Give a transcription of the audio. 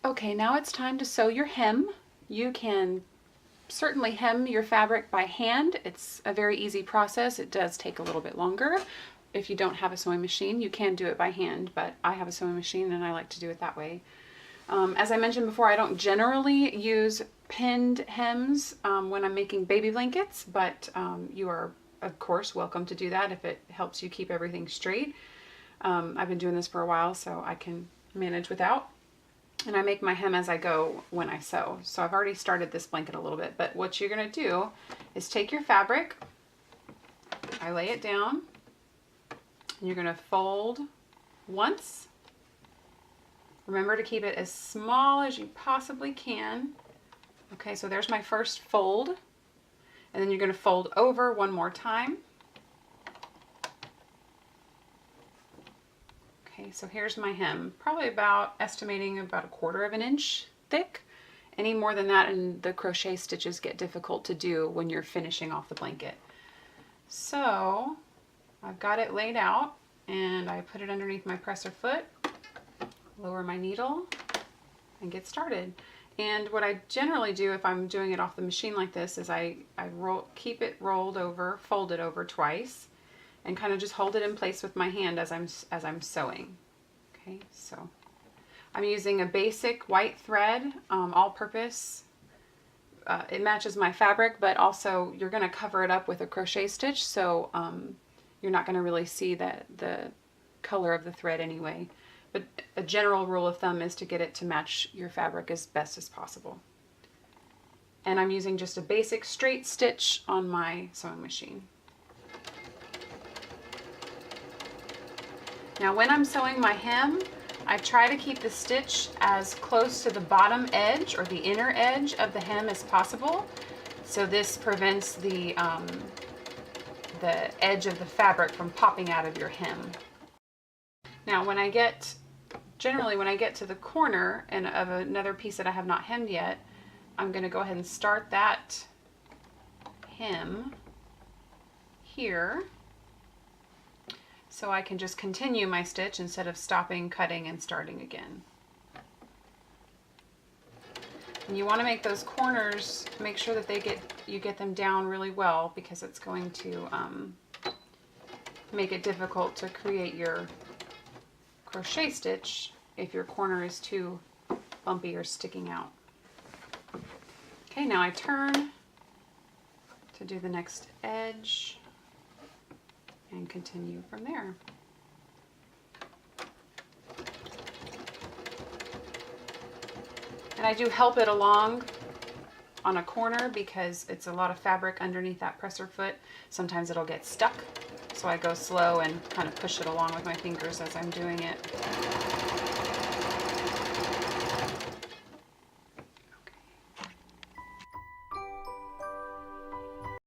Okay, now it's time to sew your hem. You can certainly hem your fabric by hand. It's a very easy process. It does take a little bit longer. If you don't have a sewing machine, you can do it by hand, but I have a sewing machine and I like to do it that way. As I mentioned before, I don't generally use pinned hems when I'm making baby blankets, but you are, of course, welcome to do that if it helps you keep everything straight. I've been doing this for a while, so I can manage without. And I make my hem as I go when I sew. So I've already started this blanket a little bit, but what you're going to do is take your fabric, I lay it down, and you're going to fold once. Remember to keep it as small as you possibly can. Okay, so there's my first fold. And then you're going to fold over one more time. Okay, so here's my hem, probably estimating about 1/4 of an inch thick. Any more than that and the crochet stitches get difficult to do when you're finishing off the blanket. So I've got it laid out and I put it underneath my presser foot, lower my needle and get started. And what I generally do if I'm doing it off the machine like this is I keep it rolled over, fold it over twice, and kind of just hold it in place with my hand as I'm sewing. Okay, so I'm using a basic white thread, all-purpose. It matches my fabric, but also you're going to cover it up with a crochet stitch, so you're not going to really see the color of the thread anyway. But a general rule of thumb is to get it to match your fabric as best as possible. And I'm using just a basic straight stitch on my sewing machine. Now when I'm sewing my hem, I try to keep the stitch as close to the bottom edge or the inner edge of the hem as possible. So this prevents the edge of the fabric from popping out of your hem. Now generally when I get to the corner of another piece that I have not hemmed yet, I'm going to go ahead and start that hem here, so I can just continue my stitch instead of stopping, cutting, and starting again. And you want to make those corners, make sure that you get them down really well, because it's going to make it difficult to create your crochet stitch if your corner is too bumpy or sticking out. Okay, now I turn to do the next edge and continue from there. And I do help it along on a corner because it's a lot of fabric underneath that presser foot. Sometimes it'll get stuck, so I go slow and kind of push it along with my fingers as I'm doing it.